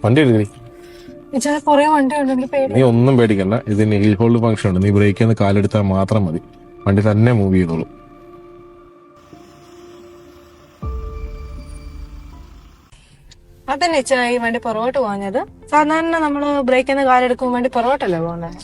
വണ്ടി എടുക്കണി. കൊറേ വണ്ടി ഉണ്ടെങ്കിൽ നീ ഒന്നും പേടിക്കണ്ട, ഇതിന് ഹീൽ ഹോൾഡ് ഫംഗ്ഷൻ ഉണ്ട്. നീ ബ്രേക്കിൽ നിന്ന് കാലെടുത്താൽ മാത്രം മതി, വണ്ടി തന്നെ മൂവ് ചെയ്തോളൂ. അതന്നെ ഈ വണ്ടി പുറകോട്ട് പോകുന്നത്. സാധാരണ നമ്മള് ബ്രേക്കിൽ നിന്ന് കാലെടുക്കുമ്പോൾ വണ്ടി പുറകോട്ടല്ലേ പോകുന്നത്.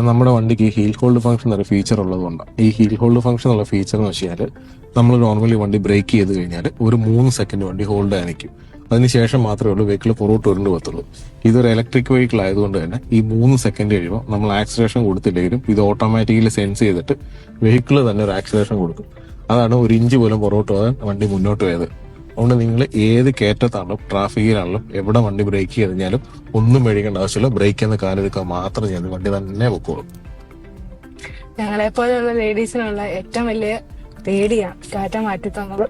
നമ്മുടെ വണ്ടിക്ക് ഈ ഹീൽ ഹോൾഡ് ഫംഗ്ഷൻ ഒരു ഫീച്ചർ ഉള്ളതുകൊണ്ടാണ്. ഈ ഹീൽ ഹോൾഡ് ഫംഗ്ഷൻ ഉള്ള ഫീച്ചർ എന്ന് വെച്ചാൽ നമ്മൾ നോർമലി വണ്ടി ബ്രേക്ക് ചെയ്ത് കഴിഞ്ഞാൽ ഒരു 3 സെക്കൻഡ് വണ്ടി ഹോൾഡ് ആയിരിക്കും. അതിനുശേഷം മാത്രമേ ഉള്ളൂ വെഹിക്കിൾ പുറകോട്ട് ഉരുണ്ട് പോകത്തുള്ളൂ. ഇതൊരു ഇലക്ട്രിക് വെഹിക്കിൾ ആയതുകൊണ്ട് തന്നെ ഈ 3 സെക്കൻഡ് കഴിയുമ്പോൾ നമ്മൾ ആക്സിലേഷൻ കൊടുത്തില്ലെങ്കിലും ഇത് ഓട്ടോമാറ്റിക്കലി സെൻസ് ചെയ്തിട്ട് വെഹിക്കിൾ തന്നെ ഒരു ആക്സിലേഷൻ കൊടുക്കും. അതാണ് 1 ഇഞ്ച് പോലും പുറകോട്ട് പോകാൻ വണ്ടി മുന്നോട്ട് പോയത്. അതുകൊണ്ട് നിങ്ങൾ ഏത് കയറ്റത്താണെങ്കിലും ട്രാഫിക്കിലാണെങ്കിലും എവിടെ വണ്ടി ബ്രേക്ക് ചെയ്ത് കഴിഞ്ഞാലും ഒന്നും മേടിക്കേണ്ട ആവശ്യമില്ല. ബ്രേക്ക് എന്ന് കാലെടുക്കാൻ മാത്രം ചെയ്ത് വണ്ടി തന്നെ പൊക്കോളും. ഞങ്ങളെ പോലെയുള്ള ലേഡീസിനുള്ള ഏറ്റവും വലിയ പേടിയാണ് ടാറ്റ മാറ്റി തന്നത്.